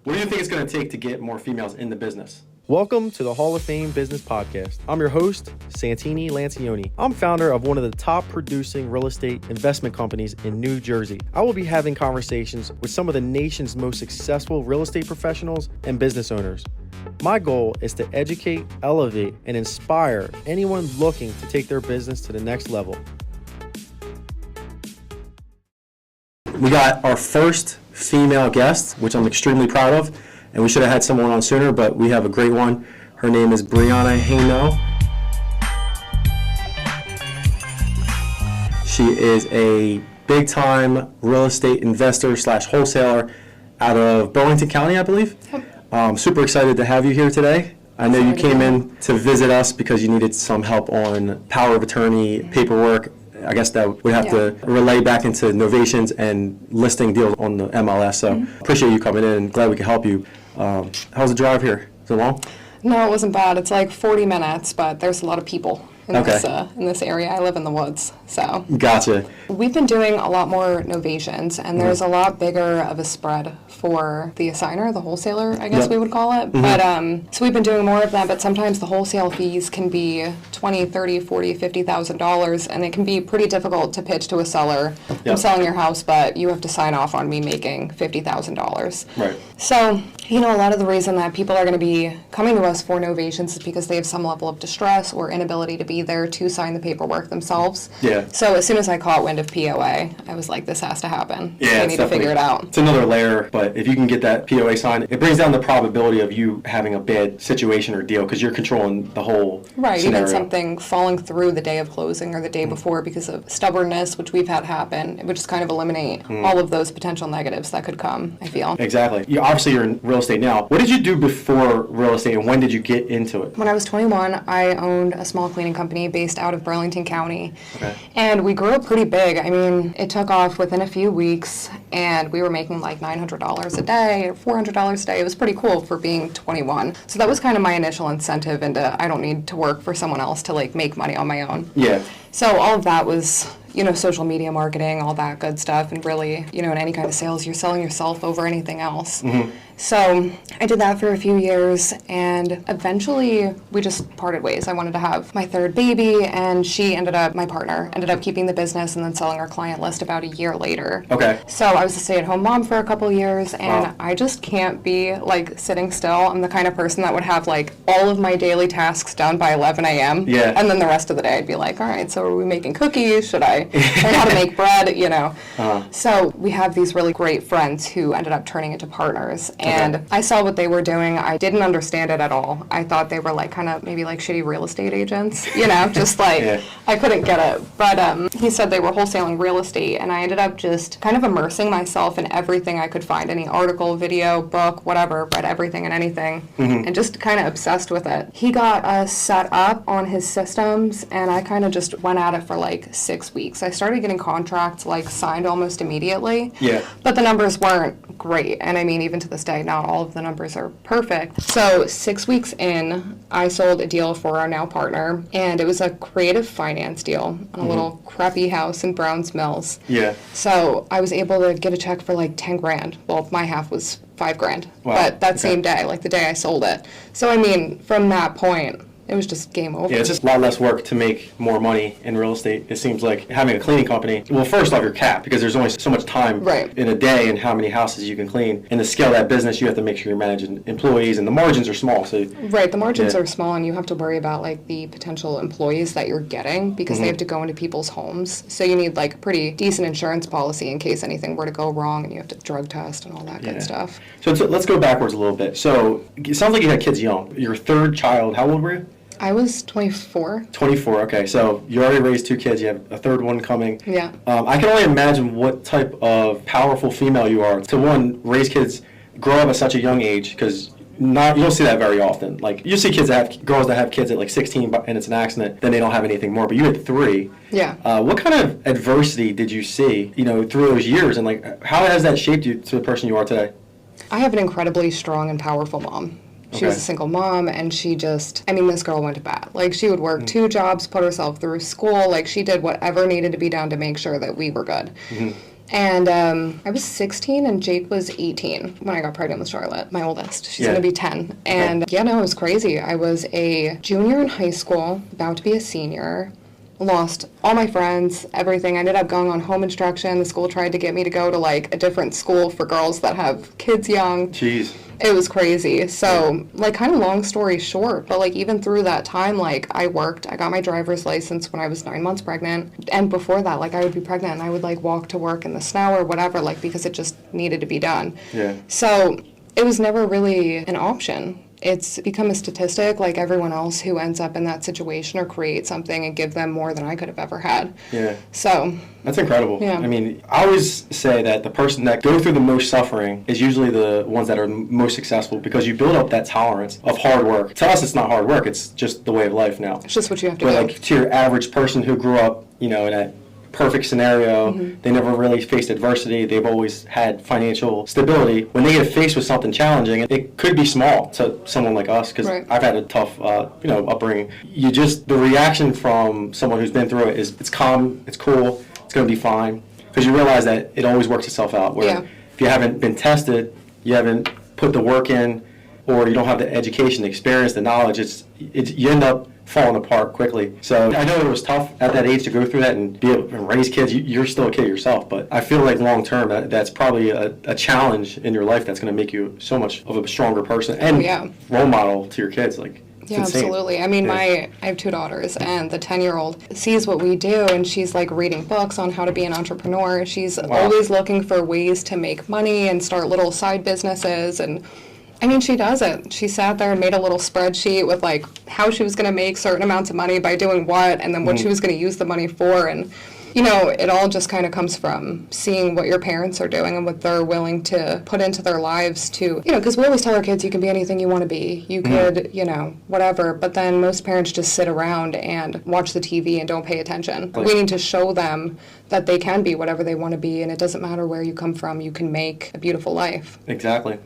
What do you think it's going to take to get more females in the business? Welcome to the Hall of Fame Business Podcast. I'm your host, Santini Lancioni. I'm founder of one of the top producing real estate investment companies in New Jersey. I will be having conversations with some of the nation's most successful real estate professionals and business owners. My goal is to educate, elevate, and inspire anyone looking to take their business to the next level. We got our first female guest, which I'm extremely proud of, and we should have had someone on sooner, but we have a great one. Her name is Briana Heino. She is a big-time real estate investor / wholesaler out of Burlington County, I believe. Super excited to have you here today. I know you came in to visit us because you needed some help on power of attorney paperwork. I guess that would have to relay back into novations and listing deals on the MLS. So appreciate you coming in and glad we could help you. How's the drive here? Is it long? No, it wasn't bad. It's like 40 minutes, but there's a lot of people in this area. I live in the woods, so. Gotcha. We've been doing a lot more novations, and there's a lot bigger of a spread for the assigner, the wholesaler, I guess we would call it. But so we've been doing more of that, but sometimes the wholesale fees can be $20,000, $30,000, $40,000, $50,000, and it can be pretty difficult to pitch to a seller. I'm selling your house, but you have to sign off on me making $50,000. Right. So, a lot of the reason that people are going to be coming to us for novations is because they have some level of distress or inability to be there to sign the paperwork themselves. Yeah. So as soon as I caught wind of POA, I was like, this has to happen. Yeah, I need to figure it out. It's another layer, but if you can get that POA signed, it brings down the probability of you having a bad situation or deal because you're controlling the whole scenario. Even something falling through the day of closing or the day before because of stubbornness, which we've had happen, it would just kind of eliminate all of those potential negatives that could come, I feel. Exactly. Obviously, you're in real estate now. What did you do before real estate, and when did you get into it? When I was 21, I owned a small cleaning company based out of Burlington County. Okay. And we grew up pretty big. I mean, it took off within a few weeks, and we were making like $900 a day, $400 a day. It was pretty cool for being 21. So that was kind of my initial incentive into I don't need to work for someone else to like make money on my own. Yeah. So all of that was, social media marketing, all that good stuff, and really, in any kind of sales, you're selling yourself over anything else. So I did that for a few years, and eventually we just parted ways. I wanted to have my third baby, and my partner, ended up keeping the business and then selling our client list about a year later. Okay. So I was a stay-at-home mom for a couple years, and I just can't be, sitting still. I'm the kind of person that would have, all of my daily tasks done by 11 a.m. Yeah. And then the rest of the day I'd be like, all right, so are we making cookies? Should I learn how to make bread? So we have these really great friends who ended up turning into partners. And I saw what they were doing. I didn't understand it at all. I thought they were kind of maybe shitty real estate agents, just I couldn't get it. But he said they were wholesaling real estate, and I ended up just kind of immersing myself in everything I could find, any article, video, book, whatever, read everything and anything, and just kind of obsessed with it. He got us set up on his systems, and I kind of just went at it for 6 weeks. I started getting contracts signed almost immediately. Yeah. But the numbers weren't great, and I mean, even to this day, not all of the numbers are perfect. So 6 weeks in, I sold a deal for our now partner, and it was a creative finance deal on a little crappy house in Browns Mills. Yeah. So I was able to get a check for 10 grand. Well, my half was $5,000. Wow. But that same day, the day I sold it. So I mean, from that point, it was just game over. Yeah, it's just a lot less work to make more money in real estate. It seems like having a cleaning company, well, first off, you're capped because there's only so much time in a day and how many houses you can clean. And to scale that business, you have to make sure you're managing employees, and the margins are small. So the margins are small, and you have to worry about the potential employees that you're getting because they have to go into people's homes. So you need a pretty decent insurance policy in case anything were to go wrong, and you have to drug test and all that good stuff. So let's go backwards a little bit. So it sounds like you had kids young. Your third child, how old were you? I was 24. 24, okay. So you already raised 2 kids. You have a third one coming. Yeah. I can only imagine what type of powerful female you are to, one, raise kids, grow up at such a young age, because you don't see that very often. You see girls that have kids at 16 and it's an accident, then they don't have anything more. But you had 3. Yeah. What kind of adversity did you see, through those years, and how has that shaped you to the person you are today? I have an incredibly strong and powerful mom. She was a single mom, and she just, this girl went to bat. She would work 2 jobs, put herself through school. She did whatever needed to be done to make sure that we were good. And I was 16 and Jake was 18 when I got pregnant with Charlotte, my oldest. She's Yeah. going to be 10. And yeah, no, it was crazy. I was a junior in high school, about to be a senior. Lost all my friends, everything. I ended up going on home instruction. The school tried to get me to go to like a different school for girls that have kids young. Jeez. It was crazy. So, like, kind of long story short, but, like, even through that time, like, I worked. I got my driver's license when I was 9 months pregnant. And before that, like, I would be pregnant and I would, like, walk to work in the snow or whatever, like, because it just needed to be done. Yeah. So, it was never really an option. It's become a statistic, like everyone else who ends up in that situation, or create something and give them more than I could have ever had. Yeah. So. That's incredible. Yeah. I mean, I always say that the person that go through the most suffering is usually the ones that are most successful, because you build up that tolerance of hard work. To us, it's not hard work. It's just the way of life now. It's just what you have to But do. like to your average person who grew up, in a perfect scenario, they never really faced adversity, they've always had financial stability. When they get faced with something challenging, it could be small to someone like us, because Right. I've had a tough upbringing. The reaction from someone who's been through it is, it's calm, it's cool, it's going to be fine, because you realize that it always works itself out. Where Yeah. if you haven't been tested, you haven't put the work in, or you don't have the education, the experience, the knowledge, you end up falling apart quickly. So I know it was tough at that age to go through that and be able to raise kids. You're still a kid yourself, but I feel like long term that's probably a challenge in your life that's going to make you so much of a stronger person and role model to your kids. Like, it's Yeah, insane. absolutely. I mean, I have 2 daughters, and the 10-year-old sees what we do, and she's like reading books on how to be an entrepreneur. She's always looking for ways to make money and start little side businesses, and I mean, she does it. She sat there and made a little spreadsheet with like how she was going to make certain amounts of money by doing what, and then what she was going to use the money for. And, it all just kind of comes from seeing what your parents are doing and what they're willing to put into their lives to, because we always tell our kids, you can be anything you want to be. You could, whatever. But then most parents just sit around and watch the TV and don't pay attention. We need to show them that they can be whatever they want to be, and it doesn't matter where you come from. You can make a beautiful life. Exactly.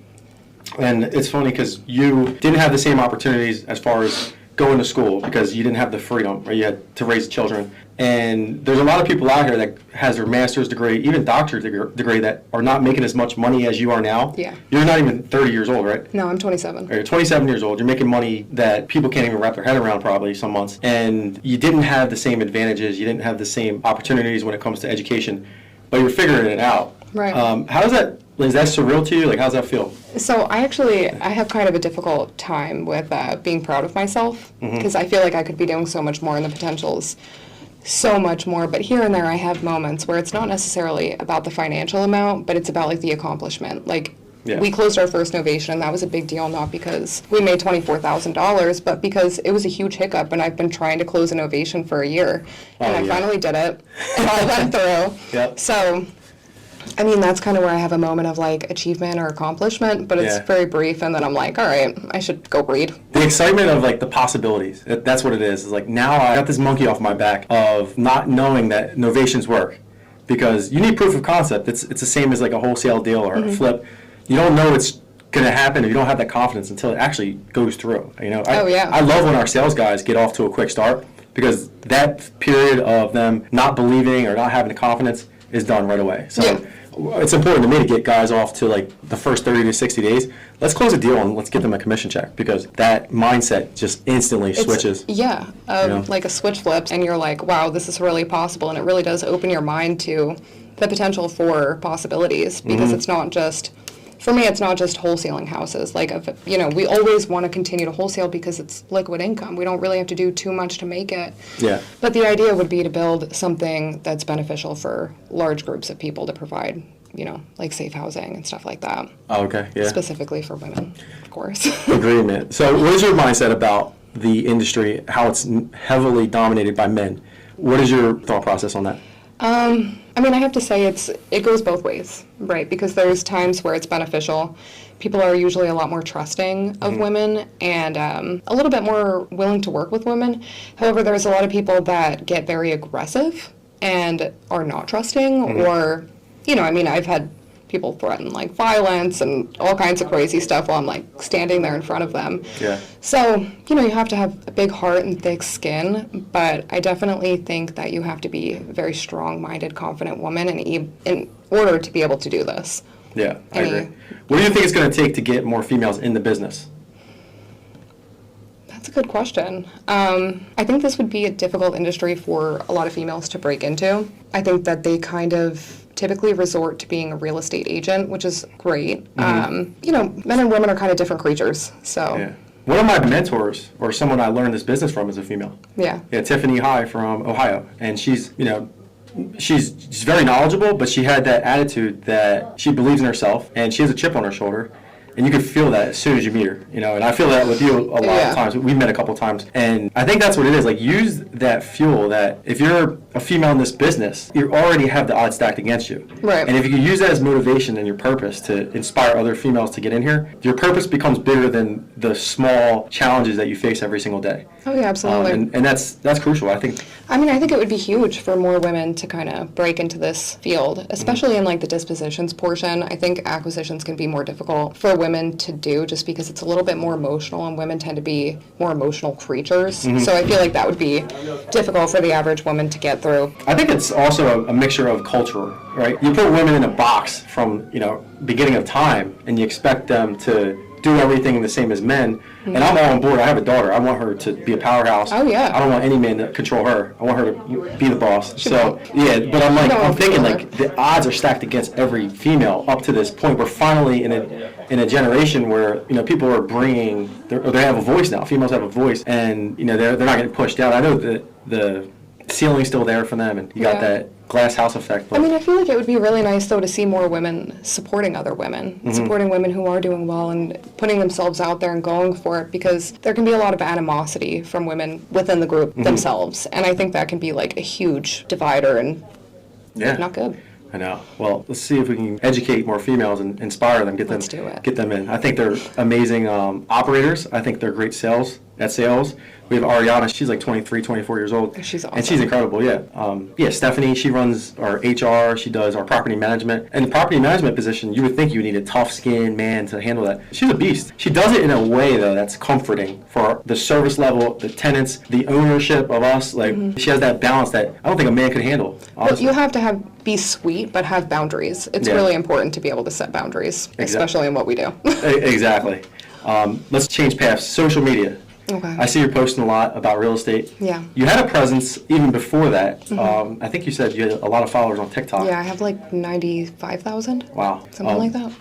And it's funny because you didn't have the same opportunities as far as going to school, because you didn't have the freedom, or you had to raise children. And there's a lot of people out here that has their master's degree, even doctorate degree, that are not making as much money as you are now. Yeah. You're not even 30 years old, right? No, I'm 27. Or you're 27 years old. You're making money that people can't even wrap their head around probably some months. And you didn't have the same advantages. You didn't have the same opportunities when it comes to education. But you're figuring it out. Right. How does that, is that surreal to you? Like, how does that feel? So I have kind of a difficult time with being proud of myself, because I feel like I could be doing so much more, and the potential's so much more. But here and there I have moments where it's not necessarily about the financial amount, but it's about like the accomplishment. Like, we closed our first novation, and that was a big deal, not because we made $24,000, but because it was a huge hiccup, and I've been trying to close a novation for a year, and I finally did it, and I went through. Yep. So, I mean, that's kind of where I have a moment of like achievement or accomplishment, but it's very brief, and then I'm like, all right, I should go read. The excitement of like the possibilities, that's what it is. It's like, now I got this monkey off my back of not knowing that novations work, because you need proof of concept. It's the same as like a wholesale deal or a flip. You don't know it's going to happen, or you don't have that confidence until it actually goes through. I love when our sales guys get off to a quick start, because that period of them not believing or not having the confidence is done right away. So it's important to me to get guys off to like the first 30 to 60 days. Let's close a deal and let's give them a commission check, because that mindset just instantly switches. Like a switch flips, and you're like, wow, this is really possible, and it really does open your mind to the potential for possibilities, because it's not just, for me, it's not just wholesaling houses. Like, we always want to continue to wholesale because it's liquid income. We don't really have to do too much to make it. Yeah. But the idea would be to build something that's beneficial for large groups of people, to provide, like safe housing and stuff like that. Oh, okay. Yeah. Specifically for women, of course. Agreement. So what is your mindset about the industry, how it's heavily dominated by men? What is your thought process on that? I mean, I have to say it goes both ways, right? Because there's times where it's beneficial. People are usually a lot more trusting of women, and a little bit more willing to work with women. However, there's a lot of people that get very aggressive and are not trusting, or, I've had people threaten like violence and all kinds of crazy stuff while I'm like standing there in front of them. Yeah. So, you know, you have to have a big heart and thick skin, but I definitely think that you have to be a very strong-minded, confident woman in order to be able to do this. Yeah, I agree. What do you think it's going to take to get more females in the business? That's a good question. I think this would be a difficult industry for a lot of females to break into. I think that they kind of typically resort to being a real estate agent, which is great. You know, men and women are kind of different creatures, so. Yeah. One of my mentors, or someone I learned this business from, is a female. Yeah. Yeah, Tiffany High from Ohio, and she's, you know, she's very knowledgeable, but she had that attitude that she believes in herself, and she has a chip on her shoulder. And you can feel that as soon as you meet her, you know, and I feel that with you a lot of times. We've met a couple times, and I think that's what it is. Like, use that fuel that if you're a female in this business, you already have the odds stacked against you. Right. And if you can use that as motivation and your purpose to inspire other females to get in here, your purpose becomes bigger than the small challenges that you face every single day. Oh, yeah, absolutely. And that's crucial, I think. I mean, I think it would be huge for more women to kind of break into this field, especially in like the dispositions portion. I think acquisitions can be more difficult for women to do just because it's a little bit more emotional, and women tend to be more emotional creatures. So I feel like that would be difficult for the average woman to get through. I think it's also a mixture of culture, right? You put women in a box from, you know, beginning of time, and you expect them to do everything the same as men. And I'm all on board. I have a daughter. I want her to be a powerhouse. Oh, yeah. I don't want any man to control her. I want her to be the boss. Yeah, but I'm thinking like the odds are stacked against every female up to this point. We're finally in a generation where, you know, people are bringing, they have a voice now. Females have a voice, and, you know, they're not getting pushed out. I know that the ceiling's still there for them, and you got that glass house effect. But I mean, I feel like it would be really nice, though, to see more women supporting other women, supporting women who are doing well and putting themselves out there and going for it, because there can be a lot of animosity from women within the group themselves, and I think that can be like a huge divider and not good. I know. Well, let's see if we can educate more females and inspire them, get them in. I think they're amazing operators. I think they're great sales. We have Ariana. She's like 23, 24 years old. She's awesome. And she's incredible, yeah. Stephanie, she runs our HR. She does our property management. And the property management position, you would think you would need a tough-skinned man to handle that. She's a beast. She does it in a way, though, that's comforting for the service level, the tenants, the ownership of us. Like, she has that balance that I don't think a man could handle, honestly. But you have to be sweet, but have boundaries. It's really important to be able to set boundaries, especially in what we do. Exactly. Let's change paths. Social media. Okay. I see you're posting a lot about real estate. Yeah. You had a presence even before that. I think you said you had a lot of followers on TikTok. Yeah, I have like 95,000. Wow. Something like that.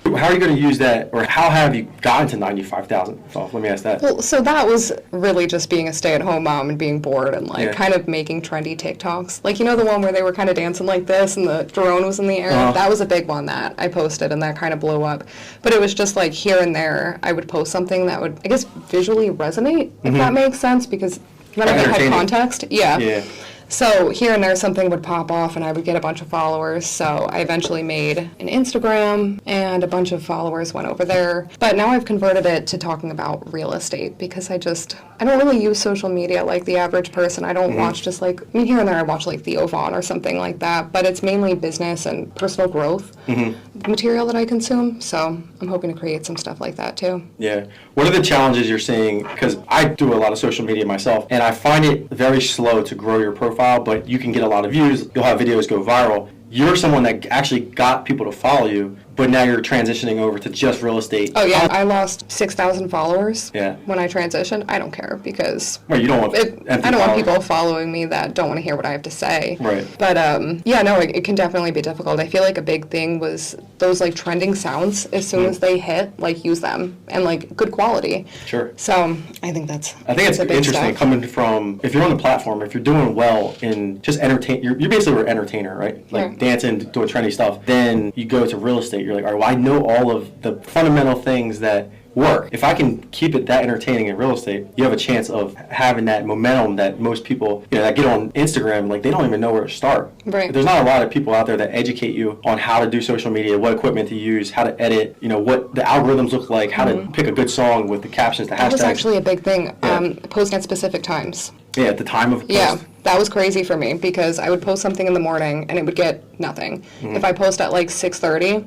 How are you going to use that, or how have you gotten to 95,000? So let me ask that. Well, so that was really just being a stay-at-home mom and being bored and like kind of making trendy TikToks. Like, you know, the one where they were kind of dancing like this and the drone was in the air? That was a big one that I posted, and that kind of blew up. But it was just like here and there I would post something that would, I guess, visually resonate, if that makes sense, because none of it had context. Yeah. So here and there something would pop off and I would get a bunch of followers. So I eventually made an Instagram and a bunch of followers went over there. But now I've converted it to talking about real estate, because I don't really use social media like the average person. I don't watch just like, I mean, here and there I watch like Theo Vaughn or something like that, but it's mainly business and personal growth material that I consume. So I'm hoping to create some stuff like that too. Yeah. What are the challenges you're seeing? Because I do a lot of social media myself, and I find it very slow to grow your profile, but you can get a lot of views. You'll have videos go viral. You're someone that actually got people to follow you, but now you're transitioning over to just real estate. Oh, yeah. I lost 6,000 followers when I transitioned. I don't care, because you don't want I don't want people following me that don't want to hear what I have to say. Right. But, it can definitely be difficult. I feel like a big thing was those, like, trending sounds. As soon as they hit, like, use them, and, like, good quality. Sure. So I think it's a big interesting step. Coming from, if you're on the platform, if you're doing well in just entertain, you're basically an entertainer, right? Like dancing, doing trendy stuff. Then you go to real estate. You're like, all right, well, I know all of the fundamental things that work. If I can keep it that entertaining in real estate, you have a chance of having that momentum that most people, that get on Instagram, like, they don't even know where to start. Right. There's not a lot of people out there that educate you on how to do social media, what equipment to use, how to edit, what the algorithms look like, how to pick a good song with the captions, the hashtags. That was actually a big thing. Posting at specific times. Yeah, at the time of post. Yeah, that was crazy for me, because I would post something in the morning and it would get nothing. If I post at like 6:30,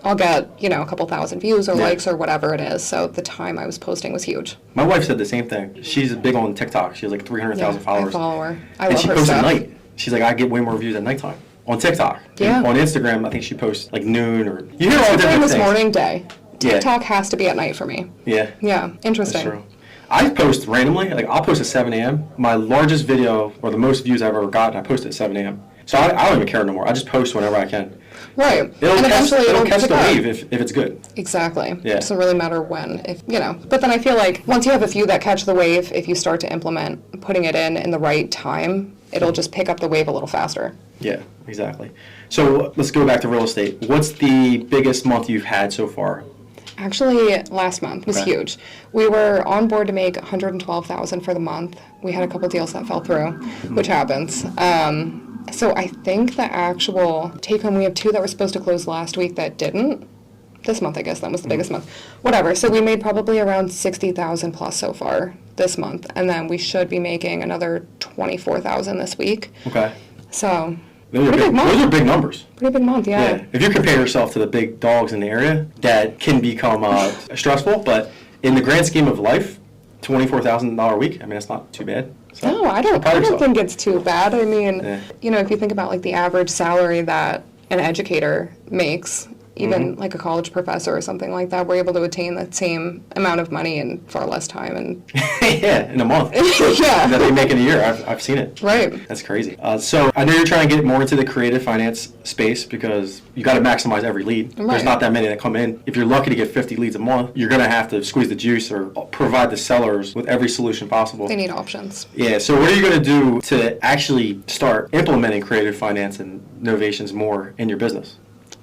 I'll get, a couple thousand views or Yeah. likes or whatever it is. So the time I was posting was huge. My wife said the same thing. She's big on TikTok. She has like 300,000 followers. I follow her. I And love she her posts stuff. at night. She's like, I get way more views at nighttime on TikTok. Yeah. And on Instagram, I think she posts like noon or you hear all Instagram different is things. morning, day. Yeah. TikTok has to be at night for me. Yeah. Yeah, interesting. That's true. I post randomly. Like I'll post at 7 a.m. My largest video or the most views I've ever gotten, I post at 7 a.m. So I don't even care no more. I just post whenever I can. Right. It'll and catch, eventually it'll catch pick the up. wave if it's good. Exactly. Yeah. It doesn't really matter when, But then I feel like once you have a few that catch the wave, if you start to implement putting it in the right time, it'll just pick up the wave a little faster. Yeah, exactly. So let's go back to real estate. What's the biggest month you've had so far? Actually, last month was Okay. huge. We were on board to make $112,000 for the month. We had a couple deals that fell through, which happens. So I think the actual take home, we have 2 that were supposed to close last week that didn't. This month, I guess, that was the biggest month. Whatever. So we made probably around 60,000 plus so far this month, and then we should be making another 24,000 this week. Okay. So Those are pretty big, big month. those are big numbers. Pretty big month, yeah. Yeah. If you compare yourself to the big dogs in the area, that can become stressful, but in the grand scheme of life, $24,000 a week, I mean, it's not too bad. So, No, I don't proud of yourself. think it's too bad. I mean, Yeah. if you think about like the average salary that an educator makes, even like a college professor or something like that, we're able to attain that same amount of money in far less time. And Yeah, in a month. Yeah. That they make in a year. I've seen it. right. That's crazy. So I know you're trying to get more into the creative finance space because you got to maximize every lead. There's Right. not that many that come in. If you're lucky to get 50 leads a month, you're going to have to squeeze the juice or provide the sellers with every solution possible. They need options. Yeah, so what are you going to do to actually start implementing creative finance and novations more in your business?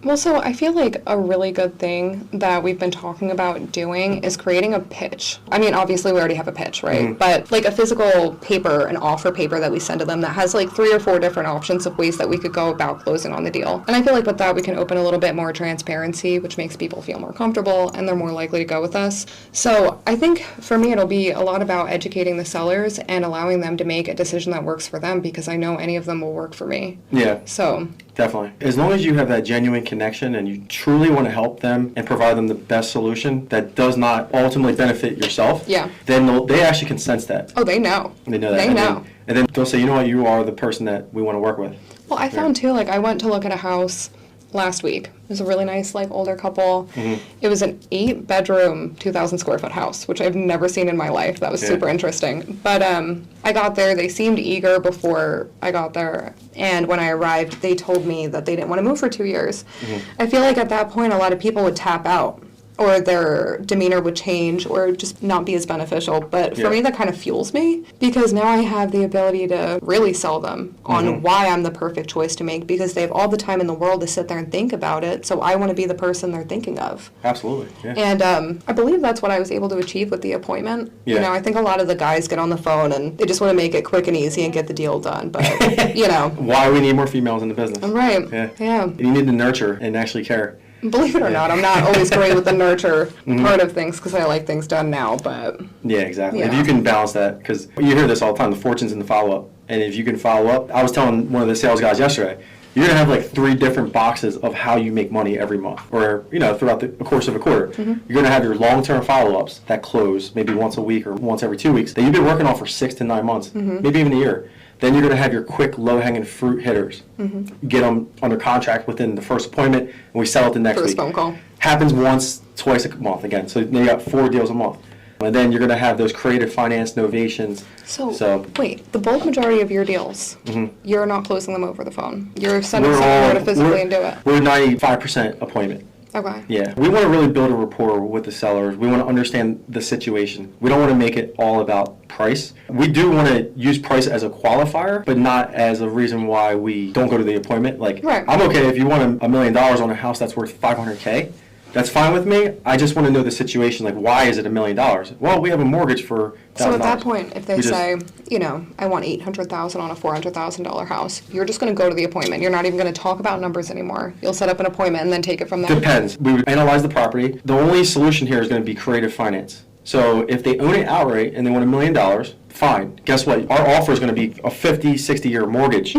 Well, so I feel like a really good thing that we've been talking about doing is creating a pitch. I mean, obviously we already have a pitch, right? But like a physical paper, an offer paper that we send to them that has like 3 or 4 different options of ways that we could go about closing on the deal. And I feel like with that we can open a little bit more transparency, which makes people feel more comfortable and they're more likely to go with us. So I think for me it'll be a lot about educating the sellers and allowing them to make a decision that works for them, because I know any of them will work for me. Yeah. So Definitely. As long as you have that genuine connection and you truly want to help them and provide them the best solution that does not ultimately benefit yourself, Yeah. then they actually can sense that. oh, they know. They know that. They and know. then they'll say, you know what, you are the person that we want to work with. Well, I found too, like I went to look at a house last week. It was a really nice, like older couple. It was an 8-bedroom, 2,000 square foot house, which I've never seen in my life. That was Yeah. super interesting. But I got there, they seemed eager before I got there. And when I arrived, they told me that they didn't want to move for 2 years. I feel like at that point, a lot of people would tap out, or their demeanor would change, or just not be as beneficial. But for Yeah. me, that kind of fuels me, because now I have the ability to really sell them on why I'm the perfect choice to make, because they have all the time in the world to sit there and think about it. So I want to be the person they're thinking of. Absolutely. Yeah. And I believe that's what I was able to achieve with the appointment. Yeah. You know, I think a lot of the guys get on the phone and they just want to make it quick and easy and get the deal done. But, Why we need more females in the business. right. Yeah. You need to nurture and actually care. Believe it or not, I'm not always great with the nurture part of things, because I like things done now, but Yeah, exactly. If Yeah. you can balance that, because you hear this all the time, the fortune's in the follow-up. And if you can follow up, I was telling one of the sales guys yesterday, you're going to have like 3 different boxes of how you make money every month or, throughout the course of a quarter. You're going to have your long-term follow-ups that close maybe once a week or once every 2 weeks that you've been working on for 6 to 9 months, maybe even a year. Then you're going to have your quick, low-hanging fruit hitters. Get them under contract within the first appointment, and we sell it the next first week. phone call. Happens once, twice a month again. So then you got 4 deals a month. And then you're going to have those creative finance novations. So, wait, the bulk majority of your deals, you're not closing them over the phone. You're sending someone over to physically and do it. We're 95% appointment. Okay. Yeah. We want to really build a rapport with the sellers. We want to understand the situation. We don't want to make it all about price. We do want to use price as a qualifier, but not as a reason why we don't go to the appointment. Like, Right. I'm okay if you want $1 million on a house that's worth $500K. That's fine with me. I just want to know the situation. Like, why is it $1 million? Well, we have a mortgage for $1,000. So at that point, if they We just- say, I want $800,000 on a $400,000 house, you're just going to go to the appointment. You're not even going to talk about numbers anymore. You'll set up an appointment and then take it from there. Depends. We would analyze the property. The only solution here is going to be creative finance. So if they own it outright and they want $1 million, fine. Guess what? Our offer is going to be a 50, 60-year mortgage.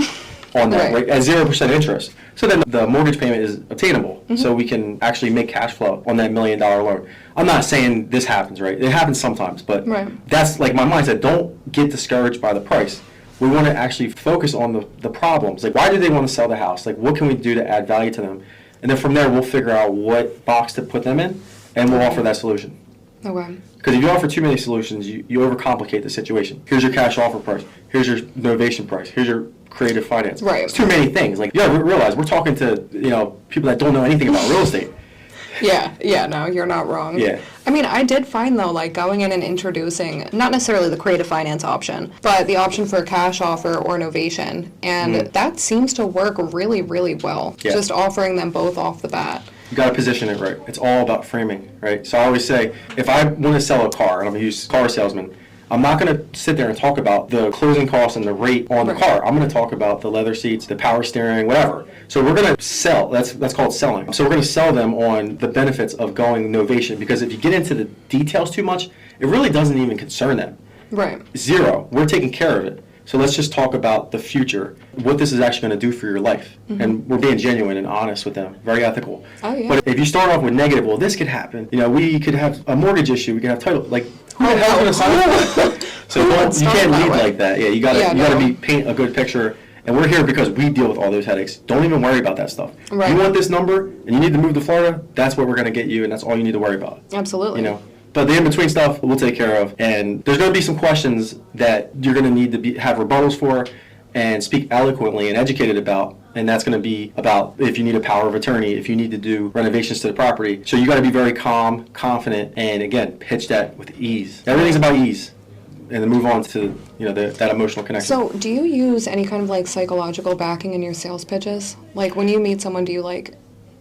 on that, Right. right? At 0% interest. So then the mortgage payment is obtainable. So we can actually make cash flow on that $1 million loan. I'm not saying this happens, right? It happens sometimes, but Right. that's like my mindset. Don't get discouraged by the price. We want to actually focus on the problems. Like, why do they want to sell the house? Like, what can we do to add value to them? And then from there, we'll figure out what box to put them in, and we'll offer that solution. Okay. Because if you offer too many solutions, you overcomplicate the situation. Here's your cash offer price. Here's your novation price. Here's your creative finance. Right. It's too many things. Like, you gotta realize we're talking to, people that don't know anything about real estate. Yeah, no, you're not wrong. Yeah. I mean, I did find, though, like, going in and introducing, not necessarily the creative finance option, but the option for a cash offer or novation, and that seems to work really, really well. Yeah. Just offering them both off the bat. You got to position it right. It's all about framing, right? So I always say, if I want to sell a car, and I'm a used car salesman, I'm not going to sit there and talk about the closing costs and the rate on the Right. car. I'm going to talk about the leather seats, the power steering, whatever. So we're going to sell. That's called selling. So we're going to sell them on the benefits of going novation, because if you get into the details too much, it really doesn't even concern them. Right. Zero. We're taking care of it. So let's just talk about the future, what this is actually going to do for your life. And we're being genuine and honest with them, very ethical. Oh, yeah. But if you start off with negative, well, this could happen. We could have a mortgage issue. We could have title. Like, who the hell's going to sign up for that? So you start can't that lead way. like that. Yeah, you got to paint a good picture. And we're here because we deal with all those headaches. Don't even worry about that stuff. Right. You want this number and you need to move to Florida, that's what we're going to get you, and that's all you need to worry about. Absolutely. But the in-between stuff we'll take care of, and there's going to be some questions that you're going to need to have rebuttals for and speak eloquently and educated about, and that's going to be about if you need a power of attorney, if you need to do renovations to the property. So you got to be very calm, confident, and again, pitch that with ease. Everything's about ease, and then move on to that emotional connection. So, do you use any kind of, like, psychological backing in your sales pitches? Like, when you meet someone, do you, like,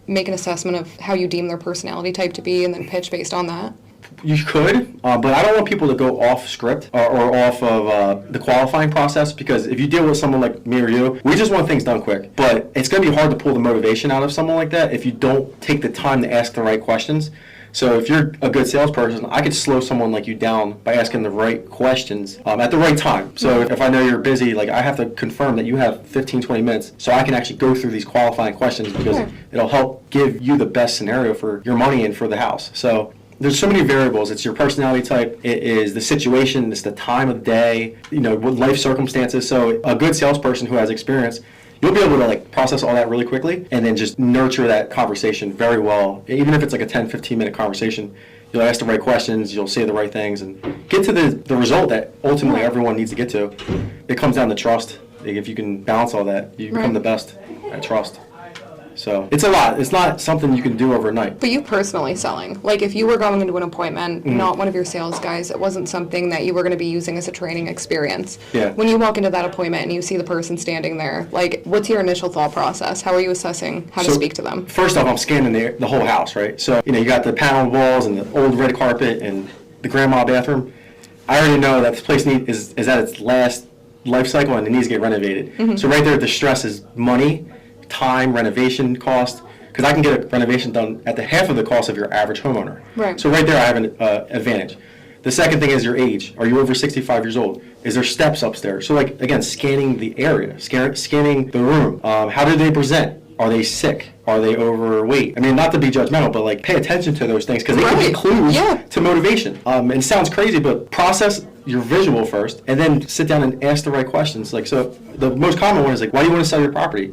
make an assessment of how you deem their personality type to be and then pitch based on that? You could, but I don't want people to go off script or off of the qualifying process, because if you deal with someone like me or you, we just want things done quick. But it's going to be hard to pull the motivation out of someone like that if you don't take the time to ask the right questions. So if you're a good salesperson, I could slow someone like you down by asking the right questions at the right time. So if I know you're busy, like, I have to confirm that you have 15, 20 minutes so I can actually go through these qualifying questions, because it'll help give you the best scenario for your money and for the house. So there's so many variables. It's your personality type. It is the situation. It's the time of day. What life circumstances. So a good salesperson who has experience, you'll be able to, like, process all that really quickly and then just nurture that conversation very well. Even if it's like a 10, 15-minute conversation, you'll ask the right questions, you'll say the right things, and get to the result that ultimately everyone needs to get to. It comes down to trust. Like, if you can balance all that, you become the best at trust. So it's a lot. It's not something you can do overnight. But you personally selling, like, if you were going into an appointment, not one of your sales guys, it wasn't something that you were going to be using as a training experience. Yeah. When you walk into that appointment and you see the person standing there, like, what's your initial thought process? How are you assessing how to speak to them? First off, I'm scanning the whole house, right? So, you got the paneled walls and the old red carpet and the grandma bathroom. I already know that this place is at its last life cycle and it needs to get renovated. So right there, the stress is money, time, renovation cost, because I can get a renovation done at the half of the cost of your average homeowner. Right. So right there, I have an advantage. The second thing is your age. Are you over 65 years old? Is there steps upstairs? So, like, again, scanning the area, scanning the room. How do they present? Are they sick? Are they overweight? I mean, not to be judgmental, but, like, pay attention to those things, because they can be clues to motivation. And it sounds crazy, but process your visual first, and then sit down and ask the right questions. Like, so the most common one is, like, why do you want to sell your property?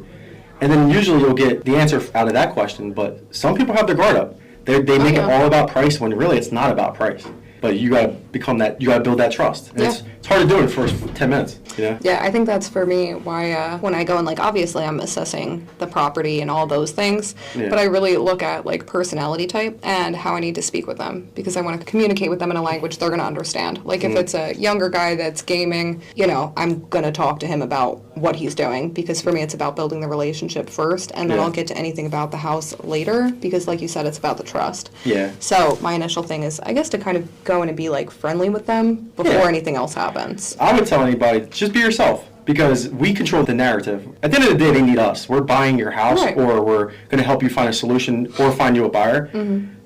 And then usually you'll get the answer out of that question, but some people have their guard up. They make it all about price when really it's not about price. But you got to become that, you got to build that trust. And it's hard to do in the first 10 minutes, Yeah, I think that's for me why when I go and, like, obviously I'm assessing the property and all those things, but I really look at, like, personality type and how I need to speak with them, because I want to communicate with them in a language they're going to understand. Like, if it's a younger guy that's gaming, I'm going to talk to him about what he's doing, because for me it's about building the relationship first, and then I'll get to anything about the house later, because, like you said, it's about the trust. Yeah. So my initial thing is, I guess, to kind of go in and be, like, friendly with them before anything else happens. I would tell anybody, just be yourself, because we control the narrative. At the end of the day, they need us. We're buying your house, or we're going to help you find a solution or find you a buyer.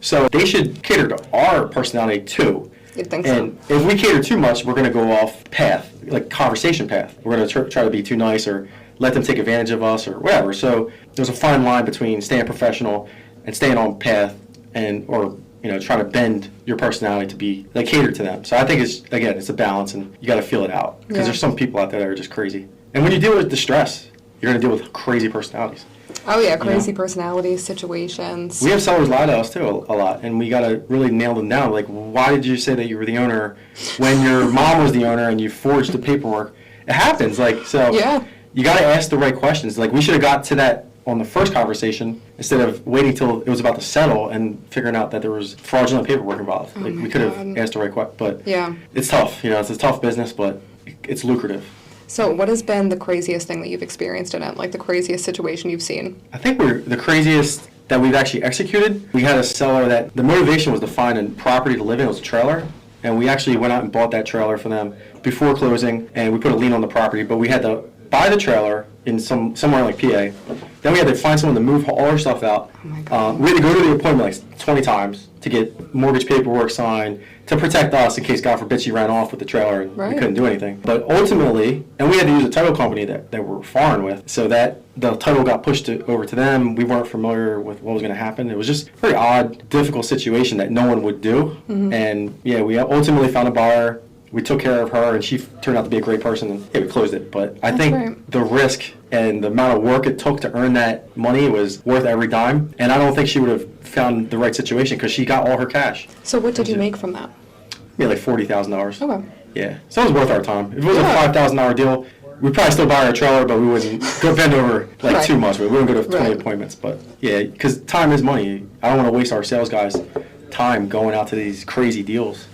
So they should cater to our personality too. You'd think and if we cater too much, we're going to go off path, like conversation path. We're going to try to be too nice or let them take advantage of us or whatever. So there's a fine line between staying professional and staying on path or trying to bend your personality to be like catered to them. So I think it's a balance, and you got to feel it out because there's some people out there that are just crazy. And when you deal with distress, you're going to deal with crazy personalities. Oh yeah, crazy personalities, situations. We have sellers lie to us too a lot, and we got to really nail them down. Like, why did you say that you were the owner when your mom was the owner and you forged the paperwork? It happens. Yeah. You got to ask the right questions. Like, we should have got to that on the first conversation instead of waiting till it was about to settle and figuring out that there was fraudulent paperwork involved. We could have asked the right question, but it's tough. It's a tough business, but it's lucrative. So what has been the craziest thing that you've experienced in it, like the craziest situation you've seen? I think the craziest that we've actually executed, we had a seller that the motivation was to find a property to live in. It was a trailer, and we actually went out and bought that trailer for them before closing, and we put a lien on the property, but we had to buy the trailer in somewhere like PA. Then we had to find someone to move all our stuff out. Oh my God. We had to go to the appointment like 20 times to get mortgage paperwork signed to protect us in case, God forbid, she ran off with the trailer and we couldn't do anything. But ultimately, and we had to use a title company that we're foreign with, so that the title got pushed over to them. We weren't familiar with what was going to happen. It was just a very odd, difficult situation that no one would do. Mm-hmm. And we ultimately found a buyer. We took care of her, and she turned out to be a great person, and we closed it. But I think the risk and the amount of work it took to earn that money was worth every dime, and I don't think she would have found the right situation because she got all her cash. So what did you make from that? Like $40,000. Okay. Yeah, so it was worth our time. If it was a $5,000 deal, we'd probably still buy our trailer, but we wouldn't go bend over too much. We wouldn't go to 20 appointments. But yeah, because time is money. I don't want to waste our sales guys' time going out to these crazy deals.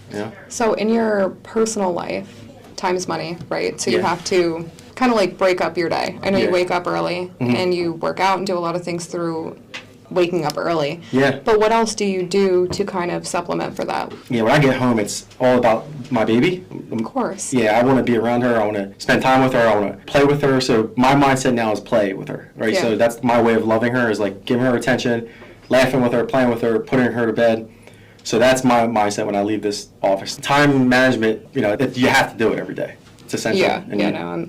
So in your personal life, time is money, right? So you have to kind of break up your day. I know you wake up early and you work out and do a lot of things through waking up early. Yeah. But what else do you do to kind of supplement for that? Yeah, when I get home, it's all about my baby. Of course. Yeah, I want to be around her. I want to spend time with her. I want to play with her. So my mindset now is play with her, right? Yeah. So that's my way of loving her, is giving her attention, laughing with her, playing with her, putting her to bed. So that's my mindset when I leave this office. Time management, you have to do it every day. It's essential. Yeah,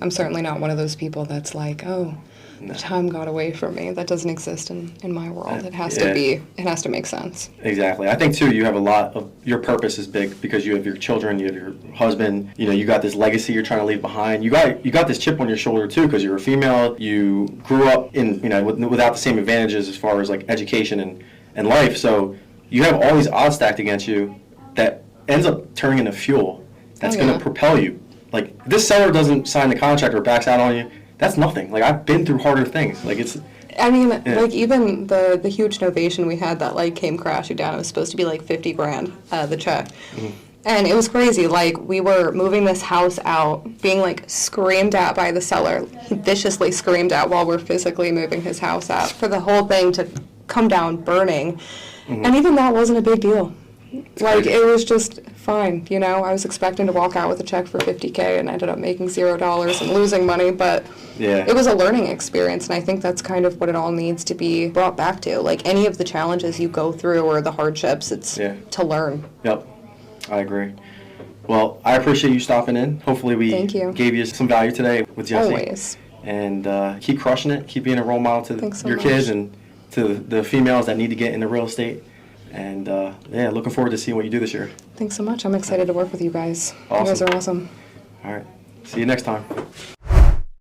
I'm certainly not one of those people that's the time got away from me. That doesn't exist in my world. It has to make sense. Exactly. I think too, you have a lot of, your purpose is big because you have your children, you have your husband, you got this legacy you're trying to leave behind. You got this chip on your shoulder too because you're a female. You grew up in, without the same advantages as far as education and life. So you have all these odds stacked against you that ends up turning into fuel that's going to propel you. If this seller doesn't sign the contract or backs out on you, that's nothing. I've been through harder things. Even the huge novation we had that came crashing down. It was supposed to be $50,000, the check. Mm-hmm. And it was crazy. We were moving this house out, being screamed at by the seller. He viciously screamed at while we're physically moving his house out for the whole thing to come down burning. Mm-hmm. And even that wasn't a big deal. It was just fine, I was expecting to walk out with a check for $50K and ended up making $0 and losing money, but it was a learning experience, and I think that's kind of what it all needs to be brought back to. Any of the challenges you go through or the hardships, it's to learn. Yep, I agree. Well, I appreciate you stopping in. Hopefully we gave you some value today with Jesse. Always. And keep crushing it. Keep being a role model to your kids and to the females that need to get into real estate. And looking forward to seeing what you do this year. Thanks so much. I'm excited to work with you guys. Awesome. You guys are awesome. All right. See you next time.